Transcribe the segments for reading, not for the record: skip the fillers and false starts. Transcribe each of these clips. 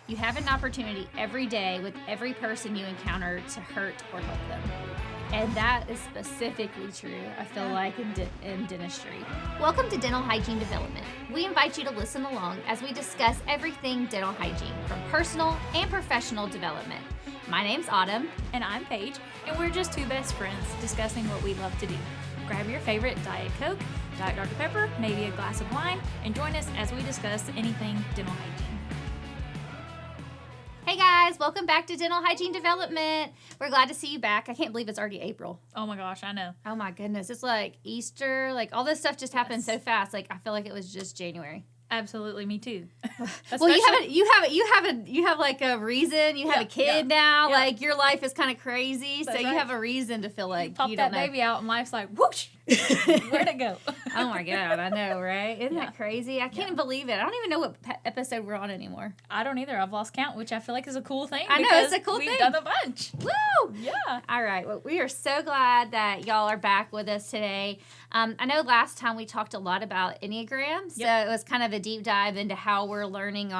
You have an opportunity every day with every person you encounter to hurt or help them. And that is specifically true, I feel like, in dentistry. Welcome to Dental Hygiene Development. We invite you to listen along as we discuss everything dental hygiene, from personal and professional development. My name's Autumn. And I'm Paige, and we're just two best friends discussing what we love to do. Grab your favorite Diet Coke, Diet Dr. Pepper, maybe a glass of wine, and join us as we discuss anything dental hygiene. Hey guys, welcome back to Dental Hygiene Development. We're glad to see you back. I can't believe it's already April. Oh my gosh, I know. Oh my goodness, it's like Easter, like all this stuff just happened so fast. Like I feel like it was just January. Absolutely, me too. Well, you have like a reason. You have a kid now. Yeah. Like your life is kind of crazy, That's so you right. have a reason to feel like Pop you that don't know. baby out, and life's like whoosh. Where'd it go? Oh my god, I know, right? Isn't Yeah. that crazy? I can't even believe it. I don't even know what episode we're on anymore. I don't either. I've lost count, which I feel like is a cool thing. I know, because it's a cool we've thing. done a bunch. Woo! Yeah. All right. Well, we are so glad that y'all are back with us today. I know last time we talked a lot about Enneagram, so it was kind of a deep dive into how we're learning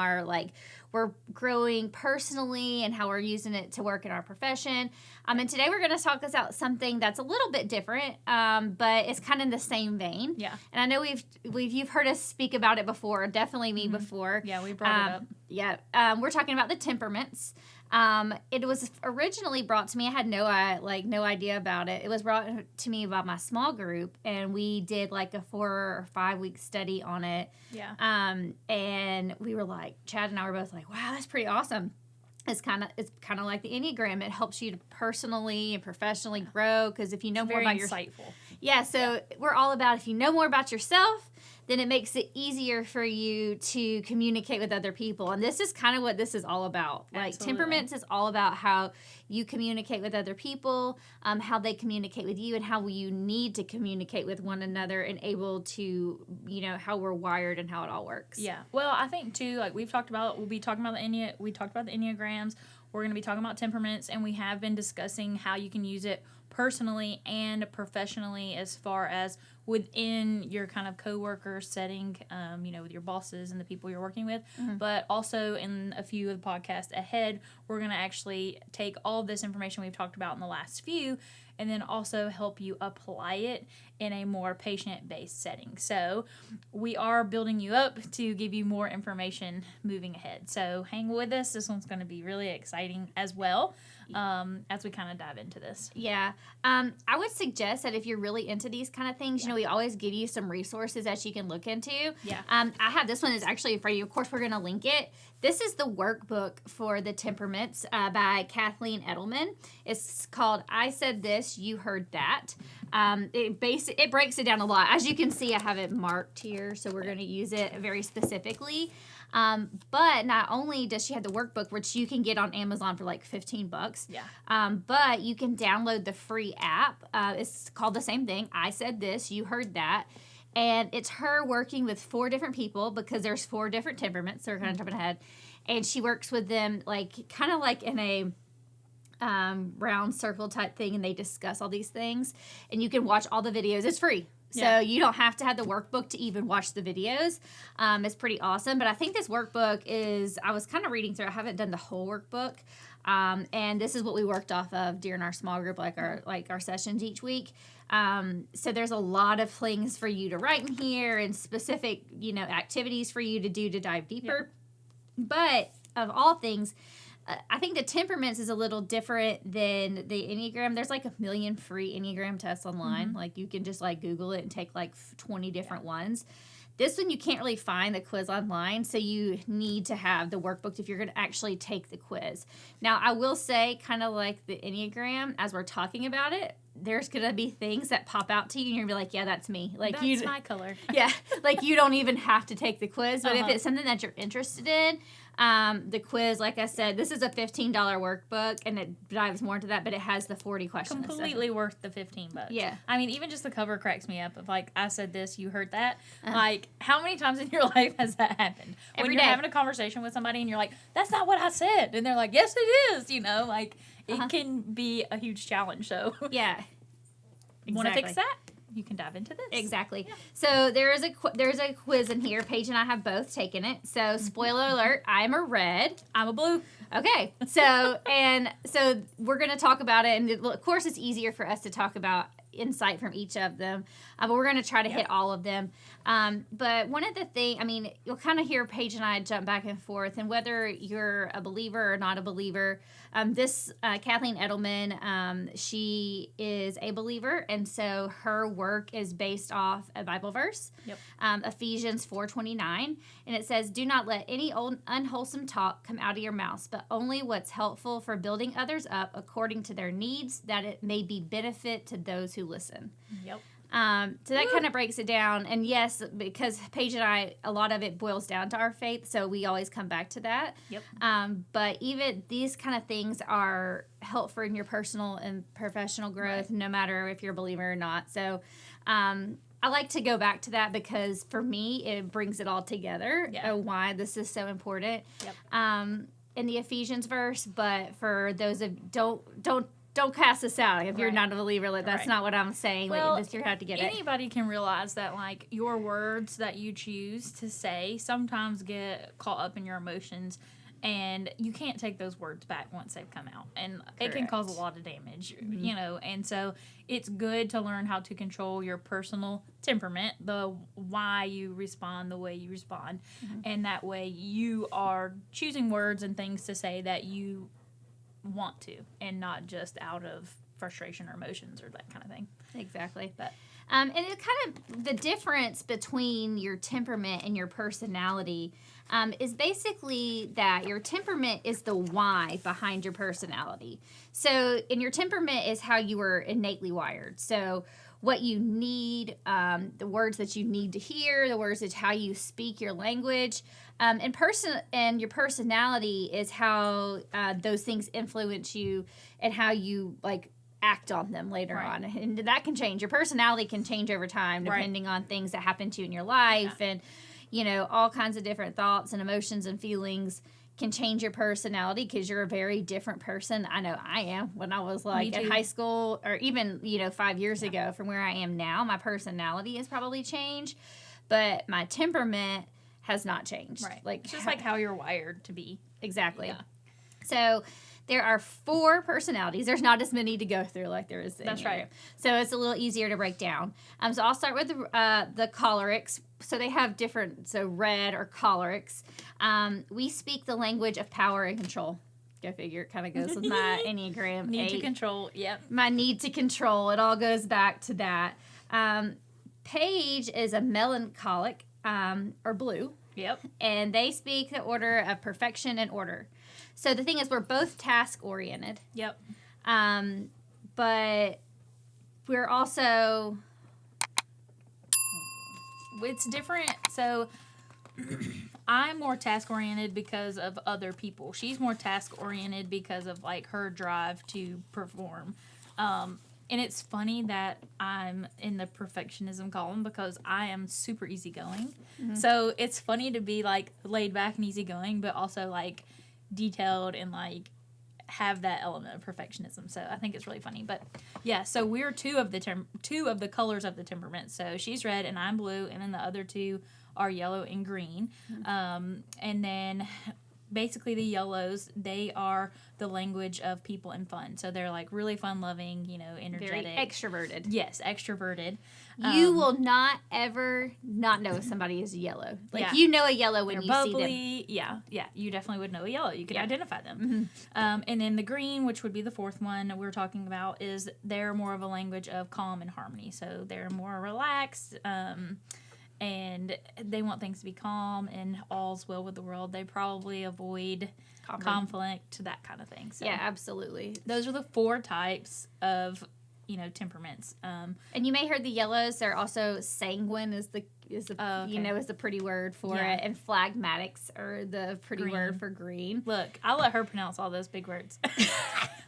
we're growing personally and how we're using it to work in our profession. And today we're going to talk about something that's a little bit different, but it's kind of in the same vein. Yeah. And I know you've heard us speak about it before, definitely me before. Yeah, we brought it up. Yeah. We're talking about the temperaments. It was originally brought to me. I had no idea about it. It was brought to me by my small group, and we did like a 4 or 5 week study on it. Yeah. And we were like, Chad and I were both like, wow, that's pretty awesome. It's kind of like the Enneagram. It helps you to personally and professionally grow, because if you know more about insightful. We're all about, if you know more about yourself, then it makes it easier for you to communicate with other people. And this is kind of what this is all about. Like Absolutely. temperaments is all about how you communicate with other people, how they communicate with you, and how you need to communicate with one another, and able to, how we're wired and how it all works. Yeah. Well, I think too, like we'll be talking about we talked about the Enneagrams. We're going to be talking about temperaments, and we have been discussing how you can use it personally and professionally, as far as within your kind of coworker setting, with your bosses and the people you're working with. Mm-hmm. But also in a few of the podcasts ahead, we're going to actually take all of this information we've talked about in the last few, and then also help you apply it in a more patient-based setting. So we are building you up to give you more information moving ahead. So hang with us. This one's going to be really exciting as well, as we kind of dive into this. Yeah. I would suggest that if you're really into these kind of things, we always give you some resources that you can look into. Yeah. I have this one is actually for you. Of course, we're going to link it. This is the workbook for the temperaments by Kathleen Edelman. It's called I Said This, You Heard That. It breaks it down a lot. As you can see, I have it marked here, so we're going to use it very specifically. But not only does she have the workbook, which you can get on Amazon for like $15. Yeah. But you can download the free app. It's called the same thing. I Said This, You Heard That. And it's her working with 4 different people, because there's 4 different temperaments. So we're kind of jumping ahead. And she works with them kind of like in a round circle type thing, and they discuss all these things. And you can watch all the videos. It's free. So you don't have to have the workbook to even watch the videos. It's pretty awesome. But I think this workbook I was kind of reading through. I haven't done the whole workbook. And this is what we worked off of during our small group, our sessions each week. So there's a lot of things for you to write in here, and specific, activities for you to do to dive deeper. Yeah. But of all things, I think the temperaments is a little different than the Enneagram. There's like 1 million free Enneagram tests online. Mm-hmm. Like you can just Google it and take 20 different ones. This one you can't really find the quiz online, so you need to have the workbook if you're going to actually take the quiz. Now, I will say, kind of like the Enneagram, as we're talking about it, there's going to be things that pop out to you, and you're going to be like, yeah, that's me. That's my color. Yeah, you don't even have to take the quiz, but if it's something that you're interested in, the quiz, like I said, this is a $15 workbook, and it dives more into that, but it has the 40 questions. Completely worth the $15. Yeah. I mean, even just the cover cracks me up of I said this, you heard that. How many times in your life has that happened? Every when you're day. having a conversation with somebody and you're like, that's not what I said. And they're like, yes, it is. It can be a huge challenge. So Yeah. want to fix that? you can dive into this. Exactly. Yeah. So there's a quiz in here. Paige and I have both taken it. So spoiler alert, I'm a red. I'm a blue. Okay. So we're going to talk about it, and of course it's easier for us to talk about insight from each of them, but we're going to try to hit all of them. But one of the things, I mean, you'll kind of hear Paige and I jump back and forth, and whether you're a believer or not a believer, this Kathleen Edelman, she is a believer, and so her work is based off a Bible verse, Ephesians 4:29, and it says, "Do not let any unwholesome talk come out of your mouths, but only what's helpful for building others up according to their needs, that it may be benefit to those who listen." Yep. So that kind of breaks it down. And yes, because Paige and I, a lot of it boils down to our faith, so we always come back to that. Yep. But even these kind of things are helpful in your personal and professional growth, no matter if you're a believer or not. So I like to go back to that because for me, it brings it all together, why this is so important. Yep. In the Ephesians verse, but for those of don't cast us out if you're not a believer. That's not what I'm saying. Well, like, you have to get anybody can realize that, like, your words that you choose to say sometimes get caught up in your emotions, and you can't take those words back once they've come out, and it can cause a lot of damage, you know. And so it's good to learn how to control your personal temperament, the why you respond the way you respond, and that way you are choosing words and things to say that you want to, and not just out of frustration or emotions or that kind of thing. Exactly. But and it kind of the difference between your temperament and your personality is basically that your temperament is the why behind your personality. So, and your temperament is how you were innately wired. So what you need, the words that you need to hear, the words that how you speak your language, and your personality is how those things influence you and how you like act on them later on. And that can change. Your personality can change over time depending on things that happen to you in your life, and you know, all kinds of different thoughts and emotions and feelings can change your personality because you're a very different person. I know I am. When I was like in high school, or even 5 years ago from where I am now, my personality has probably changed, but my temperament has not changed. Right. Like just like how you're wired to be. Exactly. Yeah. So there are 4 personalities. There's not as many to go through like there is. That's right. So it's a little easier to break down. So I'll start with the cholerics. So they have different, red or cholerics. We speak the language of power and control. Go figure. It kind of goes with my Enneagram. Need to control. Yep. My need to control. It all goes back to that. Paige is a melancholic or blue. Yep. And they speak the order of perfection and order. So the thing is, we're both task-oriented. Yep. But we're also... It's different. So I'm more task-oriented because of other people. She's more task-oriented because of, like, her drive to perform. And it's funny that I'm in the perfectionism column because I am super easygoing. Mm-hmm. So it's funny to be, like, laid back and easygoing, but also, like, detailed and, like, have that element of perfectionism. So I think it's really funny. But, yeah, so we're two of the colors of the temperament. So she's red and I'm blue, and then the other 2 are yellow and green. Mm-hmm. And then... basically the yellows, they are the language of people and fun. So they're like really fun-loving, energetic. Very extroverted. Yes, extroverted. You will not ever not know if somebody is yellow. Like, you know a yellow when you see them. Yeah, you definitely would know a yellow. You could identify them. Mm-hmm. And then the green, which would be the 4th one we're talking about, is they're more of a language of calm and harmony. So they're more relaxed, and they want things to be calm and all's well with the world. They probably avoid conflict, that kind of thing. So yeah, absolutely. Those are the 4 types of, temperaments. And you may hear the yellows. They're also sanguine is the pretty word for it, and phlegmatics are the pretty word for green. Look, I'll let her pronounce all those big words.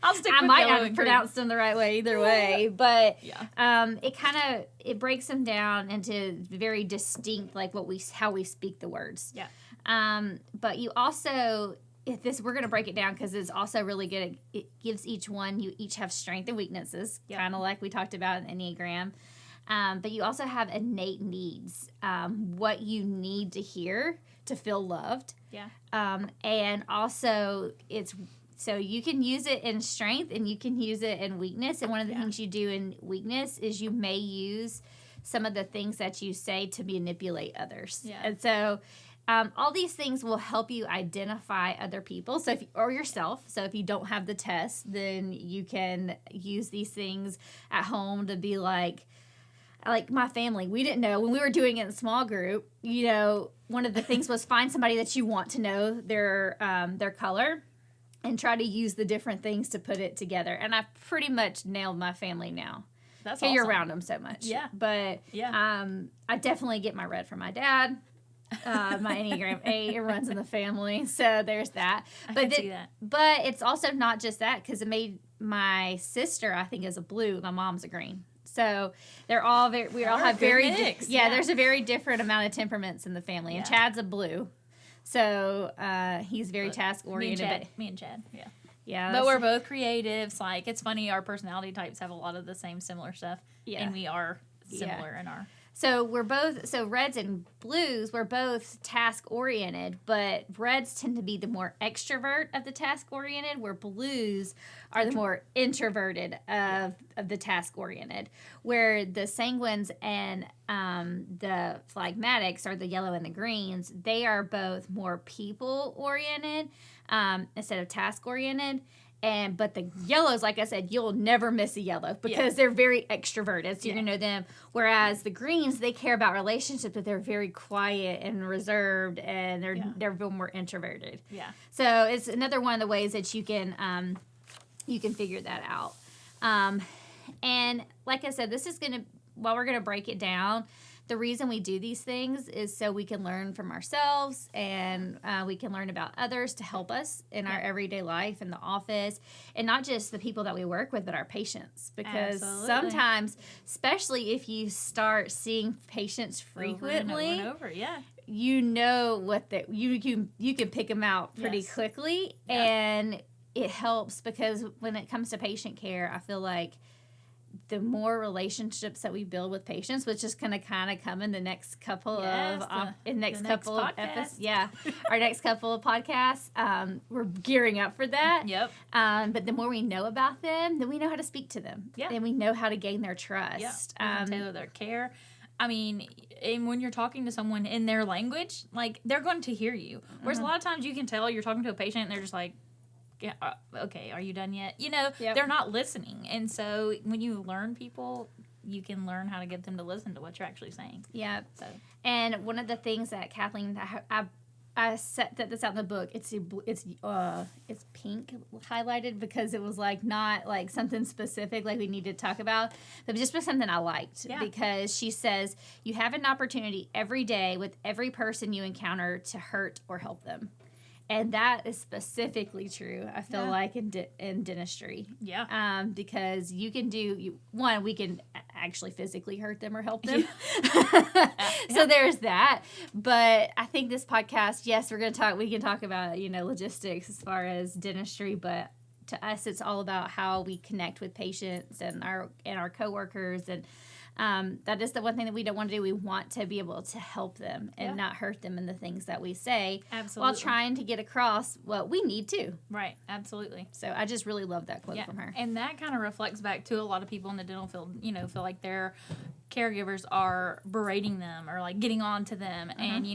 I'll stick with I might not have pronounced them the right way either way, but it breaks them down into very distinct, like how we speak the words. Yeah. But you also, we're going to break it down because it's also really good. It gives each one, you each have strength and weaknesses, kind of like we talked about in Enneagram. But you also have innate needs, what you need to hear to feel loved. Yeah. And also so you can use it in strength and you can use it in weakness. And one of the things you do in weakness is you may use some of the things that you say to manipulate others. Yeah. And so all these things will help you identify other people, or yourself. So if you don't have the test, then you can use these things at home to be like my family. We didn't know when we were doing it in small group. One of the things was find somebody that you want to know their color, and try to use the different things to put it together. And I've pretty much nailed my family now. That's awesome. You're awesome. around them so much. Yeah. But I definitely get my red from my dad. My Enneagram 8, it runs in the family. So there's that. I can see that. But it's also not just that, because it made my sister, I think, is a blue. My mom's a green. So we all have very mix. There's a very different amount of temperaments in the family. And Chad's a blue. So he's very task oriented. Me and Chad. Yeah. Yeah. But we're both creatives. Like, it's funny, our personality types have a lot of the same similar stuff. Yeah. And we are similar in our... So reds and blues, we're both task oriented, but reds tend to be the more extrovert of the task oriented, where blues are the more introverted of the task oriented, where the sanguines and the phlegmatics, or the yellow and the greens, they are both more people oriented instead of task oriented. But the yellows, like I said, you'll never miss a yellow because they're very extroverted. So you're going to know them. Whereas the greens, they care about relationships, but they're very quiet and reserved, and they're a bit more introverted. Yeah. So it's another one of the ways that you can figure that out. And like I said, while we're going to break it down, the reason we do these things is so we can learn from ourselves, and we can learn about others to help us in our everyday life, in the office, and not just the people that we work with, but our patients. Because sometimes, especially if you start seeing patients frequently, over and over, you know you can pick them out pretty quickly, and it helps because when it comes to patient care, I feel like the more relationships that we build with patients, which is going to kind of come in the next couple of episodes. Our next couple of podcasts. We're gearing up for that. Yep. But the more we know about them, then we know how to speak to them. Yeah. And we know how to gain their trust. Yeah. Tailor their care. I mean, and when you're talking to someone in their language, like, they're going to hear you. Whereas a lot of times you can tell you're talking to a patient and they're just like, yeah, okay, are you done yet? They're not listening. And so when you learn people, you can learn how to get them to listen to what you're actually saying. Yeah. So. And one of the things that Kathleen, I set this out in the book, it's pink highlighted because it was like not like something specific like we need to talk about, but just something I liked because she says you have an opportunity every day with every person you encounter to hurt or help them. And that is specifically true, I feel like, in dentistry. Yeah. Because you can we can actually physically hurt them or help them. So there's that. But I think this podcast, yes, we can talk about, logistics as far as dentistry, but to us, it's all about how we connect with patients and our coworkers, and that is the one thing that we don't want to do. We want to be able to help them and not hurt them in the things that we say. Absolutely. While trying to get across what we need to. Right. Absolutely. So I just really love that quote from her. And that kind of reflects back to a lot of people in the dental field, feel like their caregivers are berating them or like getting on to them. And,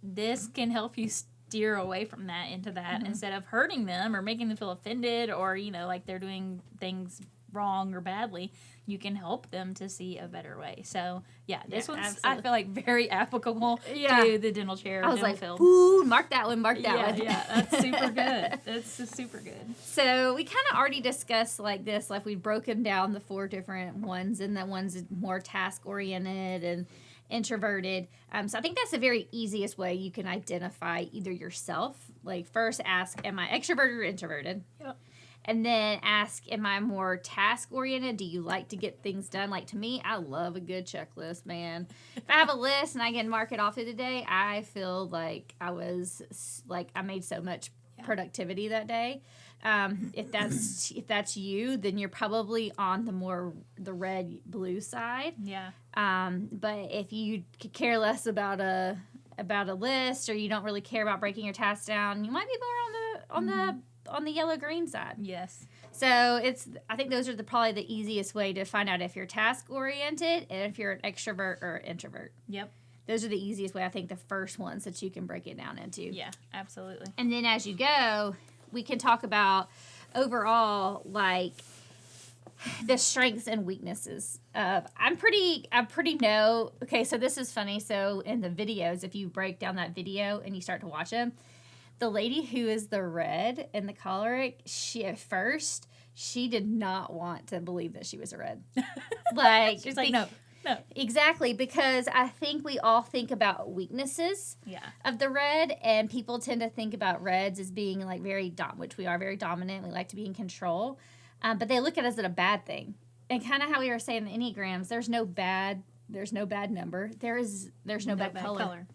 this can help you steer away from that into that instead of hurting them or making them feel offended or, like they're doing things wrong or badly. You can help them to see a better way. So, this one's, absolutely. I feel like, very applicable to the dental chair. I was like, field. Ooh, mark that one. Yeah, that's super good. That's just super good. So, we kind of already discussed like this, like we've broken down the 4 different ones, and the ones more task-oriented and introverted. So I think that's the very easiest way you can identify either yourself. Like, first ask, am I extroverted or introverted? Yep. And then ask, am I more task-oriented? Do you like to get things done? Like, to me, I love a good checklist, man. If I have a list and I can mark it off through the day, I feel like I made so much productivity that day. If that's you, then you're probably on the red blue side. Yeah. But if you could care less about a list, or you don't really care about breaking your tasks down, you might be more on the yellow green side. Yes. So I think those are probably the easiest way to find out if you're task oriented and if you're an extrovert or introvert. Yep. Those are the easiest way, I think, the first ones that you can break it down into. Yeah, absolutely. And then as you go, we can talk about overall, like, the strengths and weaknesses. I'm pretty okay, so this is funny. So in the videos, if you break down that video and you start to watch them, the lady who is the red and the choleric, she did not want to believe that she was a red. Like, she's like, no. Exactly, because I think we all think about weaknesses of the red, and people tend to think about reds as being like very which we are very dominant. We like to be in control, but they look at us as a bad thing. And kind of how we were saying the Enneagrams, there's no bad number. There's no bad color.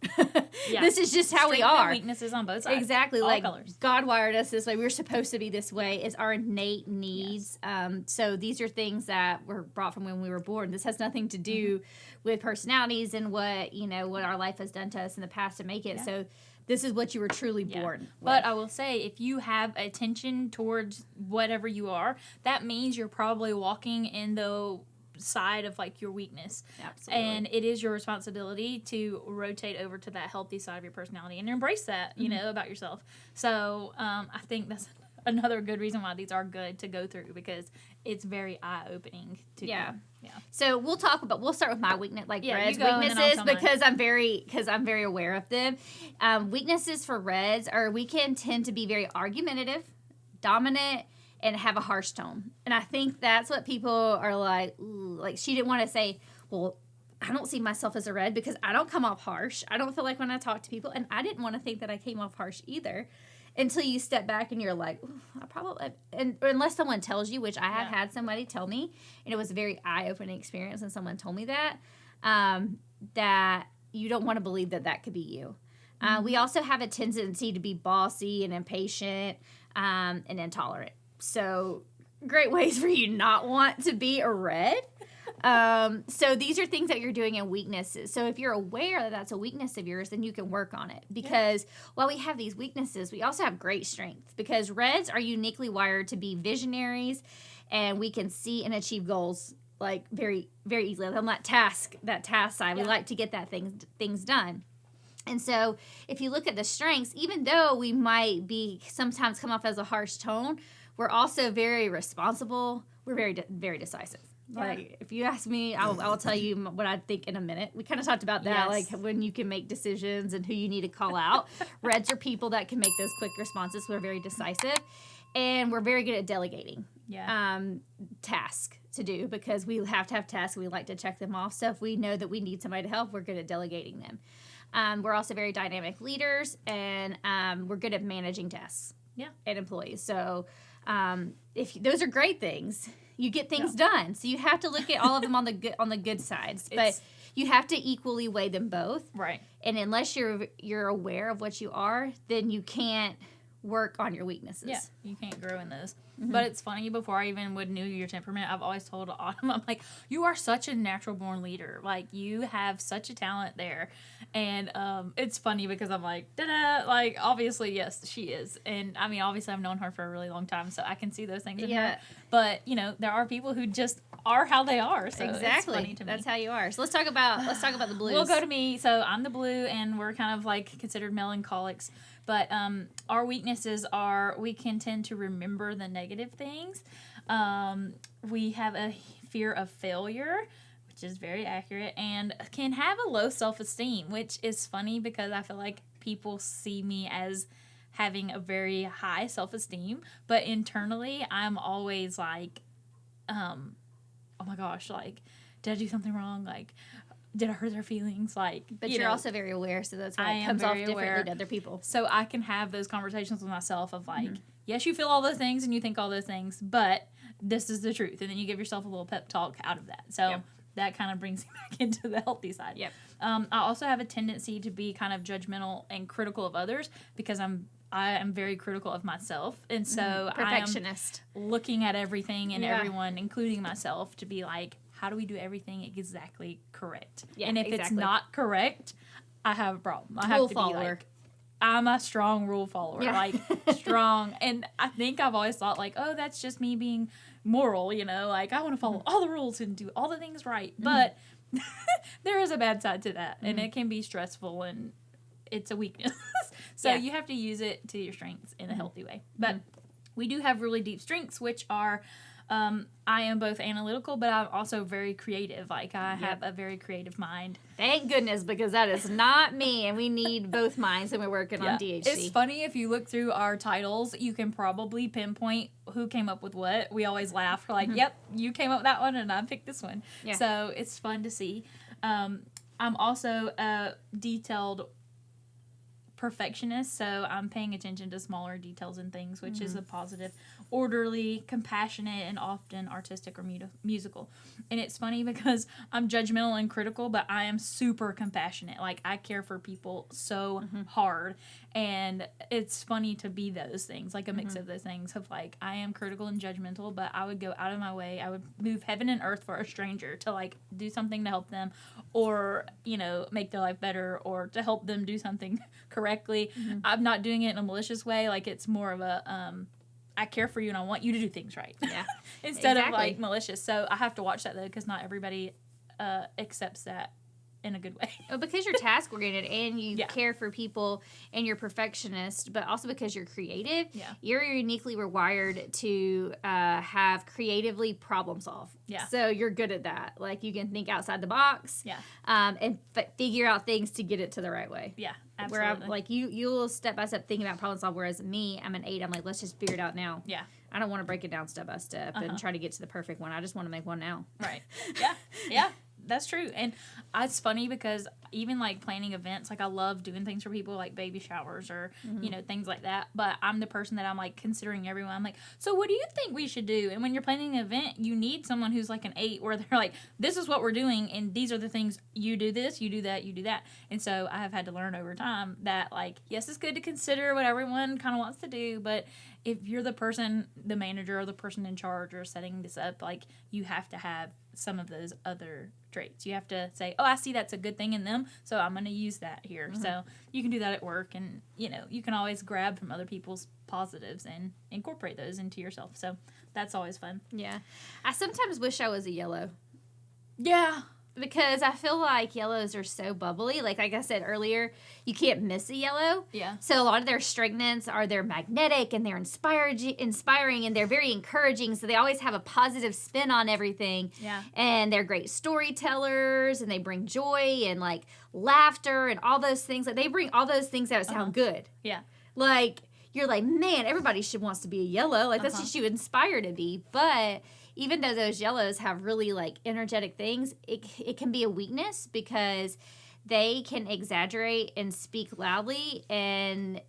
Yeah. This is just how we are. Weaknesses on both sides. Exactly. All like colors. God wired us this way. We're supposed to be this way. It's our innate needs. Yes. So these are things that were brought from when we were born. This has nothing to do with personalities and what our life has done to us in the past to make it. Yeah. So this is what you were truly born with. But I will say, if you have a tension towards whatever you are, that means you're probably walking in the side of like your weakness. Absolutely. And it is your responsibility to rotate over to that healthy side of your personality and embrace that, you know, about yourself. So I think that's another good reason why these are good to go through, because it's very eye-opening to yeah. Yeah. So we'll start with my weakness, like reds weaknesses, because I'm very aware of them. Weaknesses for reds are we can tend to be very argumentative, dominant, and have a harsh tone. And I think that's what people are like, ooh, like she didn't want to say, well, I don't see myself as a red because I don't come off harsh. I don't feel like when I talk to people, and I didn't want to think that I came off harsh either until you step back and you're like, I probably, and unless someone tells you, which I have had somebody tell me, and it was a very eye-opening experience and someone told me that, that you don't want to believe that could be you. We also have a tendency to be bossy and impatient and intolerant. So great ways for you not want to be a red. So these are things that you're doing in weaknesses. So if you're aware that that's a weakness of yours, then you can work on it. Because while we have these weaknesses, we also have great strengths. Because reds are uniquely wired to be visionaries, and we can see and achieve goals like very, very easily. On that task side, we like to get that things done. And so if you look at the strengths, even though we might be sometimes come off as a harsh tone, we're also very responsible. We're very, very decisive. Yeah. Like, if you ask me, I'll tell you what I think in a minute. We kind of talked about that, like when you can make decisions and who you need to call out. Reds are people that can make those quick responses. We're very decisive. And we're very good at delegating tasks to do, because we have to have tasks. We like to check them off. So if we know that we need somebody to help, we're good at delegating them. We're also very dynamic leaders, and we're good at managing tasks and employees. So if those are great things, you get things done. So you have to look at all of them on the good sides, but you have to equally weigh them both. Right. And unless you're aware of what you are, then you can't work on your weaknesses. Yeah, you can't grow in those. Mm-hmm. But it's funny, before I even would knew your temperament, I've always told Autumn, I'm like, you are such a natural born leader. Like, you have such a talent there. And it's funny because I'm like, da-da, like, obviously, yes, she is. And I mean, obviously I've known her for a really long time, so I can see those things in her. But, you know, there are people who just are how they are. So exactly. It's funny to me. That's how you are. So let's talk about the blues. We'll go to me. So I'm the blue, and we're kind of like considered melancholics. But our weaknesses are we can tend to remember the negative things. We have a fear of failure, which is very accurate, and can have a low self-esteem, which is funny because I feel like people see me as having a very high self-esteem. But internally, I'm always like, oh my gosh, like, did I do something wrong? Like, did I hurt their feelings? Like, but you're also very aware, so that's why it comes off differently to other people. So I can have those conversations with myself of like, yes, you feel all those things and you think all those things, but this is the truth. And then you give yourself a little pep talk out of that. So that kind of brings me back into the healthy side. Yep. I also have a tendency to be kind of judgmental and critical of others because I am very critical of myself. And so Perfectionist. I am looking at everything and everyone, including myself, to be like, how do we do everything exactly correct? Yeah, and if it's not correct, I have a problem. I have Rule to follower. be like, I'm a strong rule follower, like strong. And I think I've always thought like, oh, that's just me being moral, you know, like I want to follow all the rules and do all the things right. But there is a bad side to that, and it can be stressful, and it's a weakness. So you have to use it to your strengths in a healthy way. But we do have really deep strengths, which are I am both analytical, but I'm also very creative. Like I have a very creative mind. Thank goodness, because that is not me, and we need both minds when we're working on DHD. It's funny, if you look through our titles, you can probably pinpoint who came up with what. We always laugh. We're like, yep, you came up with that one, and I picked this one. Yeah. So it's fun to see. I'm also a detailed perfectionist, so I'm paying attention to smaller details and things, which is a positive. Orderly, compassionate, and often artistic or musical. And it's funny because I'm judgmental and critical, but I am super compassionate. Like, I care for people so hard, and it's funny to be those things, like a mix of those things of like, I am critical and judgmental, but I would go out of my way. I would move heaven and earth for a stranger to like do something to help them, or, you know, make their life better, or to help them do something correctly. I'm not doing it in a malicious way. Like, it's more of a I care for you and I want you to do things right. Yeah. Instead of like malicious. So I have to watch that though, because not everybody accepts that in a good way. Well, because you're task oriented and you care for people and you're perfectionist, but also because you're creative, you're uniquely required to have creatively problem solve. Yeah. So you're good at that. Like, you can think outside the box. Yeah. And figure out things to get it to the right way. Yeah. Absolutely. Where I'm like, you'll step by step think about problem solve, whereas me, I'm an 8. I'm like, let's just figure it out now. Yeah. I don't want to break it down step by step and try to get to the perfect one. I just want to make one now. Right. Yeah. Yeah. That's true. And it's funny because even like planning events, like I love doing things for people like baby showers or, you know, things like that. But I'm the person that I'm like considering everyone. I'm like, so what do you think we should do? And when you're planning an event, you need someone who's like an 8 where they're like, this is what we're doing. And these are the things, you do this, you do that, you do that. And so I have had to learn over time that like, yes, it's good to consider what everyone kind of wants to do. But if you're the person, the manager or the person in charge or setting this up, like you have to have some of those other traits. You have to say, oh, I see that's a good thing in them, so I'm going to use that here. So you can do that at work, and, you know, you can always grab from other people's positives and incorporate those into yourself. So that's always fun. Yeah. I sometimes wish I was a yellow. Yeah. Because I feel like yellows are so bubbly. Like I said earlier, you can't miss a yellow. Yeah. So a lot of their strengths are they're magnetic and they're inspiring and they're very encouraging. So they always have a positive spin on everything. Yeah. And they're great storytellers and they bring joy and like laughter and all those things. Like they bring all those things that sound good. Yeah. Like you're like, man, everybody wants to be a yellow. Like that's what you inspire to be. But even though those yellows have really like energetic things, it can be a weakness because they can exaggerate and speak loudly, and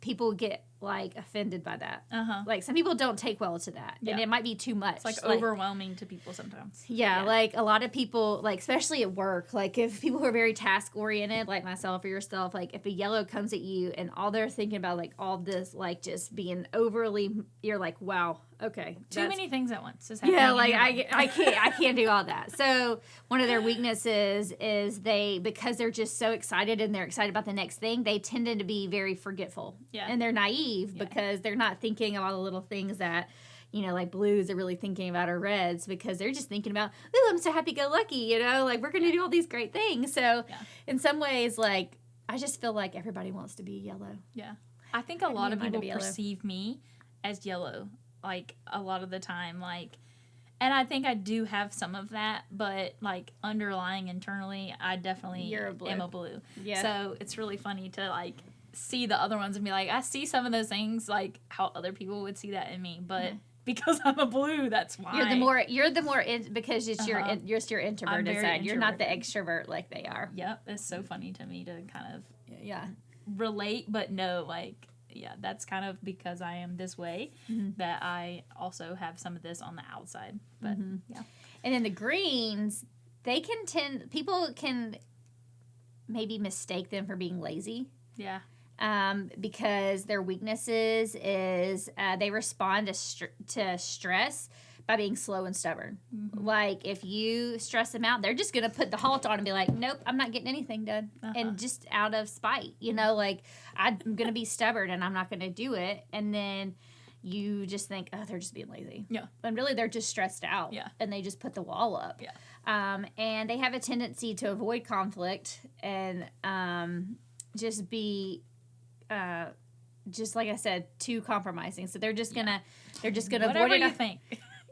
people get like offended by that. Like some people don't take well to that, and it might be too much. It's like overwhelming to people sometimes. Yeah, like a lot of people, like especially at work, like if people who are very task oriented, like myself or yourself, like if a yellow comes at you and all they're thinking about like all this, like just being overly, you're like, wow. Okay. Too many things at once is happening. Yeah, like I can't do all that. So one of their weaknesses is because they're just so excited and they're excited about the next thing, they tend to be very forgetful. Yeah. And they're naive because they're not thinking of all the little things that, you know, like blues are really thinking about, or reds, because they're just thinking about, ooh, I'm so happy-go-lucky, you know, like we're going to do all these great things. So in some ways, like I just feel like everybody wants to be yellow. Yeah. I think a lot of people perceive me as yellow. Like a lot of the time, like, and I think I do have some of that, but like underlying internally, I definitely am a blue. Yeah. So it's really funny to like see the other ones and be like, I see some of those things like how other people would see that in me, but because I'm a blue, that's why. You're the more because it's your introverted side. You're not the extrovert like they are. Yep. It's so funny to me to kind of relate, but no, like. Yeah, that's kind of because I am this way that I also have some of this on the outside. But yeah. And then the greens, people can maybe mistake them for being lazy. Yeah. because their weaknesses is they respond to stress by being slow and stubborn. Like, if you stress them out, they're just going to put the halt on and be like, nope, I'm not getting anything done. And just out of spite, you know, like, I'm going to be stubborn and I'm not going to do it. And then you just think, oh, they're just being lazy. Yeah. And really, they're just stressed out. Yeah. And they just put the wall up. Yeah. And they have a tendency to avoid conflict and just be, just like I said, too compromising. So they're just gonna Whatever avoid it. you think.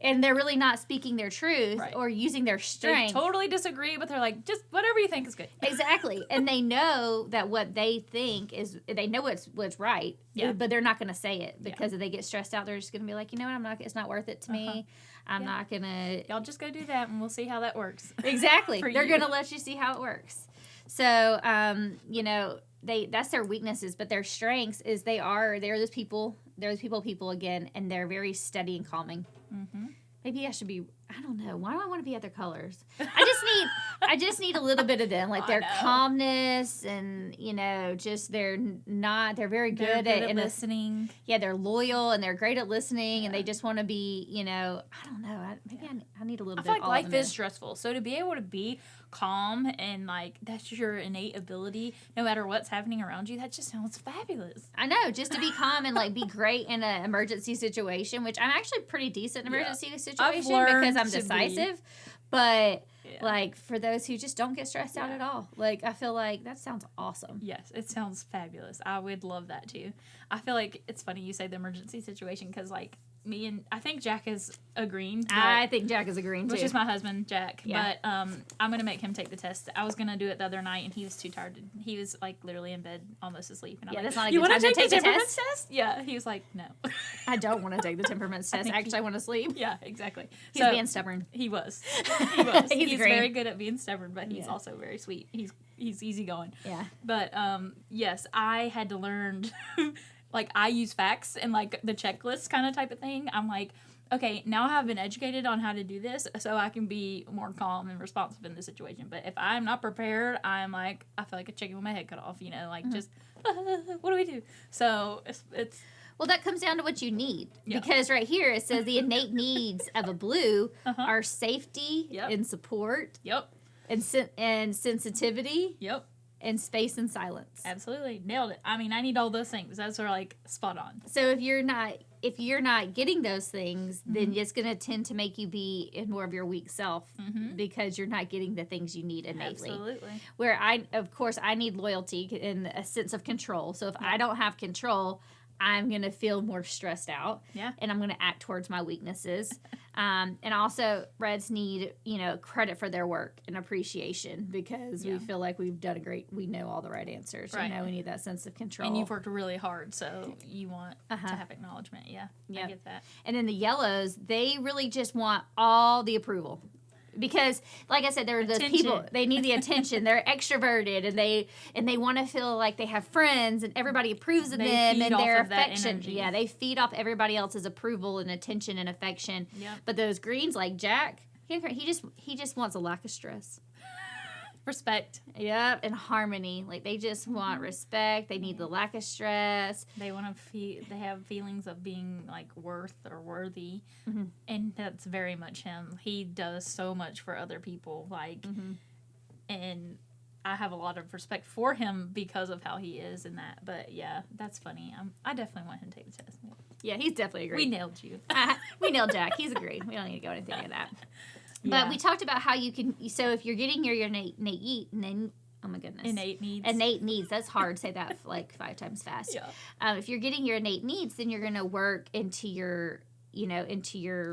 And they're really not speaking their truth Right. or using their They strength. totally disagree, but they're like, just whatever you think is good. Exactly. And they know that what they think is, they know what's right, Yeah. but they're not going to say it because if they get stressed out, they're just going to be like, you know what, it's not worth it to me. I'm not going to. Y'all just go do that and we'll see how that works. Exactly. For They're you. going to let you see how it works. So, you know, that's their weaknesses, but their strengths is they're those people again, and they're very steady and calming. Mm-hmm. Maybe I should be, I don't know. Why do I want to be other colors? I just need a little bit of them. Like their calmness and, you know, just they're very good at listening. They're loyal and they're great at listening and they just want to be, you know, I don't know. I need a little bit I of feel all like of life them. is stressful. So to be able to be calm and like that's your innate ability, no matter what's happening around you, that just sounds fabulous. I know, just to be calm and like be great in an emergency situation, which I'm actually pretty decent in emergency situation because I'm decisive. But like for those who just don't get stressed out at all, like I feel like that sounds awesome. Yes, it sounds fabulous. I would love that too. I feel like it's funny you say the emergency situation because like me and I think Jack is agreeing. I think Jack is agreeing too. Which is my husband, Jack. Yeah. But I'm going to make him take the test. I was going to do it the other night, and he was too tired. He was, like, literally in bed, almost asleep. And I'm like, that's not a you good want time to take the temperaments test? Yeah. He was like, no. I don't want to take the temperaments test. Actually, I want to sleep. Yeah, exactly. He's being stubborn. He was. He was. He's great. very good at being stubborn, but he's also very sweet. He's easygoing. Yeah. But, yes, I had to learn, like, I use facts and, like, the checklist kind of type of thing. I'm like, okay, now I've been educated on how to do this so I can be more calm and responsive in the situation. But if I'm not prepared, I'm like, I feel like a chicken with my head cut off, you know, like just, what do we do? So it's well, that comes down to what you need. Yeah. Because right here it says the innate needs of a blue are safety and support and sensitivity and space and silence. Absolutely. Nailed it. I mean, I need all those things. Those are like spot on. So if you're not getting those things, then it's going to tend to make you be in more of your weak self because you're not getting the things you need innately. Absolutely. Where of course, I need loyalty and a sense of control. So if I don't have control, I'm going to feel more stressed out. Yeah. And I'm going to act towards my weaknesses. And also, Reds need, you know, credit for their work and appreciation because we feel like we've done we know all the right answers. Right. You know, we need that sense of control. And you've worked really hard, so you want to have acknowledgement. Yeah, I get that. And then the yellows, they really just want all the approval. Because, like I said, there are those people, they need the attention. They're extroverted, and they want to feel like they have friends, and everybody approves of them, and their affection. Yeah, they feed off everybody else's approval and attention and affection. Yep. But those greens, like Jack, he just wants a lack of stress. Respect. Yep, and harmony. Like they just want respect. They need the lack of stress. They want to they have feelings of being like worth or worthy, and that's very much him. He does so much for other people, like, and I have a lot of respect for him because of how he is and that. But yeah, that's funny. I definitely want him to take the test. Yeah, he's definitely agreed. We nailed you. We nailed Jack. He's agreed. We don't need to go into anything of that. Yeah. But we talked about how you can. So if you're getting your innate oh my goodness, innate needs. That's hard. Say that like 5 times fast. Yeah. If you're getting your innate needs, then you're going to work into your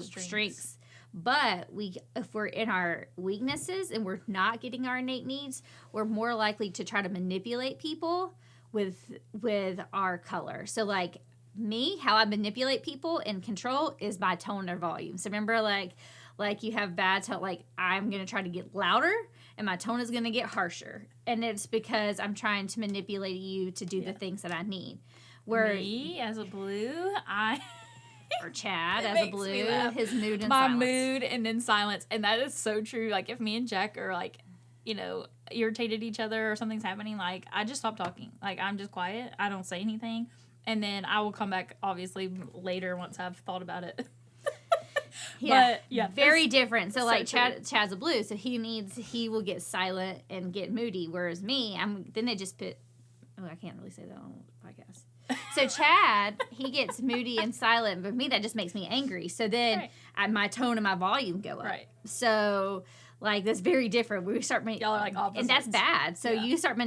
strengths. But if we're in our weaknesses and we're not getting our innate needs, we're more likely to try to manipulate people with our color. So like me, how I manipulate people and control is by tone or volume. So remember like you have bad tone, like I'm going to try to get louder and my tone is going to get harsher. And it's because I'm trying to manipulate you to do the things that I need. Where me as a blue, or Chad as a blue, his mood and my silence. mood and then silence. And that is so true. Like if me and Jack are like irritated each other or something's happening, like, I just stop talking. Like, I'm just quiet. I don't say anything. And then I will come back, obviously, later once I've thought about it. But, very different. So, like, true. Chad's a blue, so he will get silent and get moody, whereas me, then they just put, I can't really say that on the podcast. So Chad, he gets moody and silent, but me, that just makes me angry. So then my tone and my volume go up. Right. So, like, that's very different. We start y'all are like opposites. and that's bad. So you start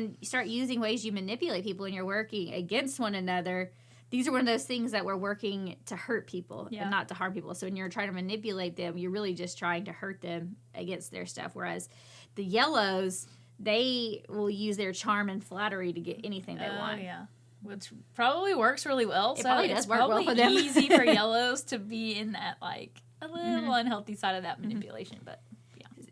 using ways you manipulate people, and you're working against one another. These are one of those things that we're working to hurt people and not to harm people. So when you're trying to manipulate them, you're really just trying to hurt them against their stuff. Whereas the yellows, they will use their charm and flattery to get anything they want. Yeah. Which probably works really well. It probably does work well for them. It's easy for yellows to be in that, like, a little unhealthy side of that manipulation. But,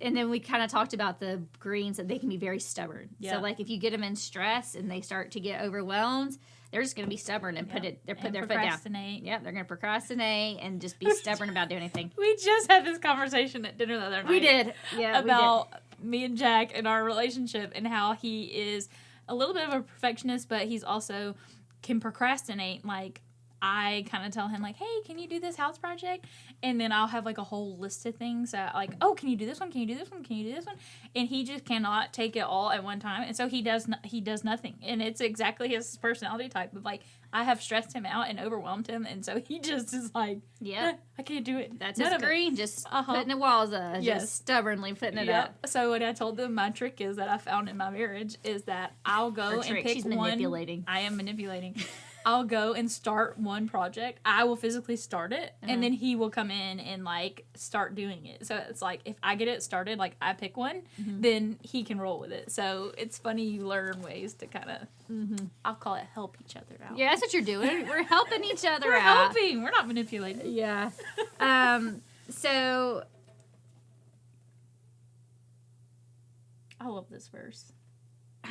and then we kind of talked about the greens, that they can be very stubborn. Yeah. So, like, if you get them in stress and they start to get overwhelmed, they're just going to be stubborn and put their foot down. Yep, they're going to procrastinate and just be stubborn about doing anything. We just had this conversation at dinner the other night. We did. Yeah, about me and Jack and our relationship, and how he is a little bit of a perfectionist, but he's also can procrastinate. Like, I kind of tell him, like, hey, can you do this house project? And then I'll have, like, a whole list of things that, like, oh, can you do this one? Can you do this one? Can you do this one? And he just cannot take it all at one time. And so he does nothing. And it's exactly his personality type. But, like, I have stressed him out and overwhelmed him. And so he just is like, I can't do it. That's his green, just putting the walls up. Just stubbornly putting it up. So what I told them, my trick is that I found in my marriage is that I'll go and pick She's manipulating. I am manipulating. I'll go and start one project. I will physically start it, and then he will come in and, like, start doing it. So it's like, if I get it started, like, I pick one, then he can roll with it. So it's funny, you learn ways to kind of, I'll call it help each other out. Yeah, that's what you're doing. We're helping each other We're out. helping. We're not manipulating. Yeah. So I love this verse.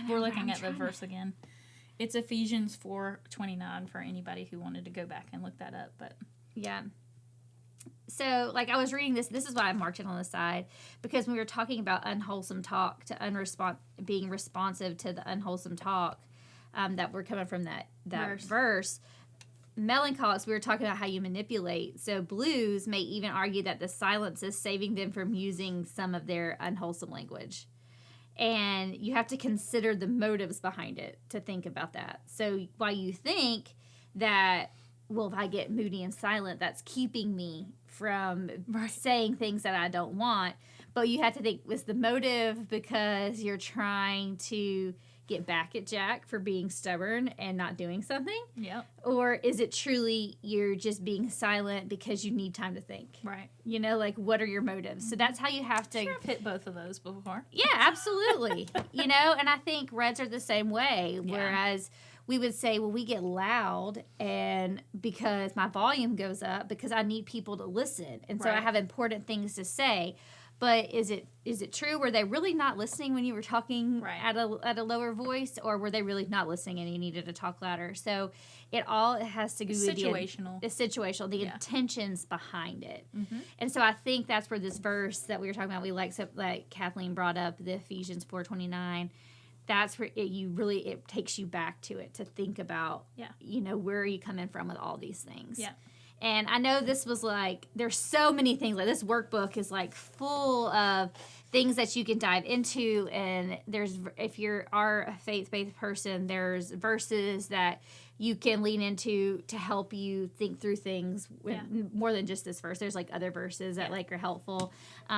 We're looking at the verse again. It's Ephesians 4:29 for anybody who wanted to go back and look that up. But yeah. So, like, I was reading this. This is why I marked it on the side, because when we were talking about unwholesome talk, being responsive to the unwholesome talk that we're coming from that verse. Melancholics, we were talking about how you manipulate. So blues may even argue that the silence is saving them from using some of their unwholesome language. And you have to consider the motives behind it to think about that. So while you think that, well, if I get moody and silent, that's keeping me from saying things that I don't want. But you have to think, was the motive because you're trying to get back at Jack for being stubborn and not doing something? Yep. Or is it truly you're just being silent because you need time to think? Right. You know, like, what are your motives? So that's how you have to... Sure, I've hit both of those before. Yeah, absolutely. You know, and I think reds are the same way, whereas we would say, well, we get loud and because my volume goes up because I need people to listen. And so I have important things to say. But is it true? Were they really not listening when you were talking at a lower voice, or were they really not listening and you needed to talk louder? So it has to do with situational. It's situational, the intentions behind it. Mm-hmm. And so I think that's where this verse that we were talking about, like Kathleen brought up, the Ephesians 4:29. That's where it takes you back to it to think about, you know, where are you coming from with all these things? Yeah. And I know this was like, there's so many things. Like, this workbook is like full of things that you can dive into. And if you are a faith-based person, there's verses that you can lean into to help you think through things more than just this verse. There's like other verses that like are helpful.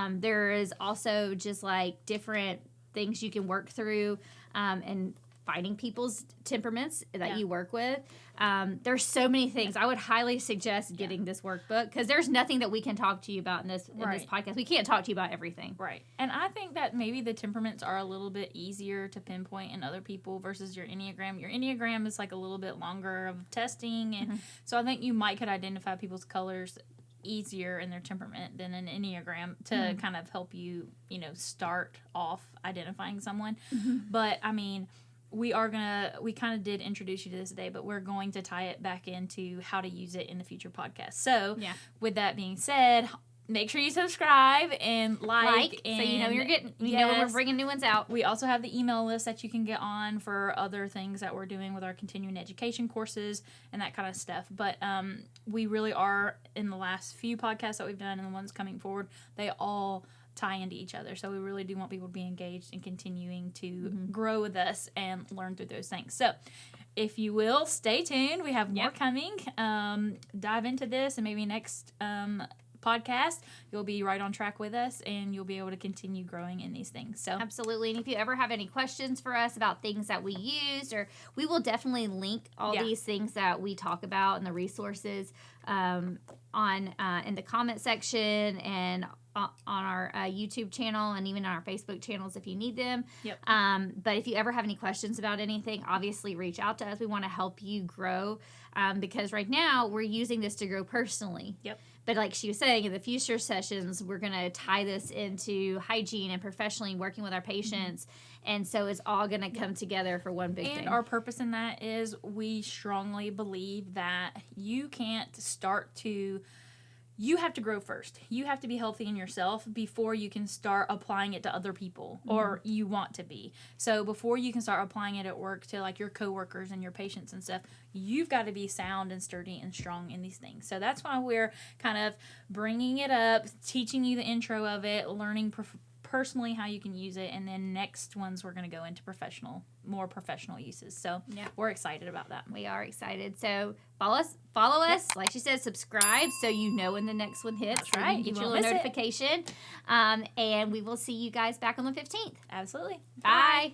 There is also just like different things you can work through and finding people's temperaments that you work with. There's so many things. I would highly suggest getting this workbook, because there's nothing that we can talk to you about in this podcast. We can't talk to you about everything. Right. And I think that maybe the temperaments are a little bit easier to pinpoint in other people versus your Enneagram. Your Enneagram is like a little bit longer of testing. And so I think you could identify people's colors easier in their temperament than an Enneagram to kind of help you, you know, start off identifying someone. But I mean, we kind of did introduce you to this today, but we're going to tie it back into how to use it in the future podcast. So with that being said, make sure you subscribe and like and so you know you're getting, you know when we're bringing new ones out. We also have the email list that you can get on for other things that we're doing with our continuing education courses and that kind of stuff. But we really are, in the last few podcasts that we've done and the ones coming forward, they all tie into each other. So we really do want people to be engaged and continuing to grow with us and learn through those things. So if you will, stay tuned. We have more coming. Dive into this, and maybe next podcast you'll be right on track with us and you'll be able to continue growing in these things. So absolutely. And if you ever have any questions for us about things that we used, or we will definitely link all these things that we talk about and the resources on in the comment section and on our YouTube channel and even on our Facebook channels if you need them. But if you ever have any questions about anything, obviously reach out to us. We want to help you grow because right now we're using this to grow personally. But like she was saying, in the future sessions, we're going to tie this into hygiene and professionally working with our patients. And so it's all going to come together for one big thing. And our purpose in that is we strongly believe that you can't start to... You have to grow first. You have to be healthy in yourself before you can start applying it to other people, or you want to be. So before you can start applying it at work to like your coworkers and your patients and stuff, you've got to be sound and sturdy and strong in these things. So that's why we're kind of bringing it up, teaching you the intro of it, learning personally how you can use it, and then next ones we're going to go into more professional uses. So we're excited about that. We are excited. So follow us. Like she said, subscribe so you know when the next one hits. That's right. You get your little notification. And we will see you guys back on the 15th. Absolutely. Bye.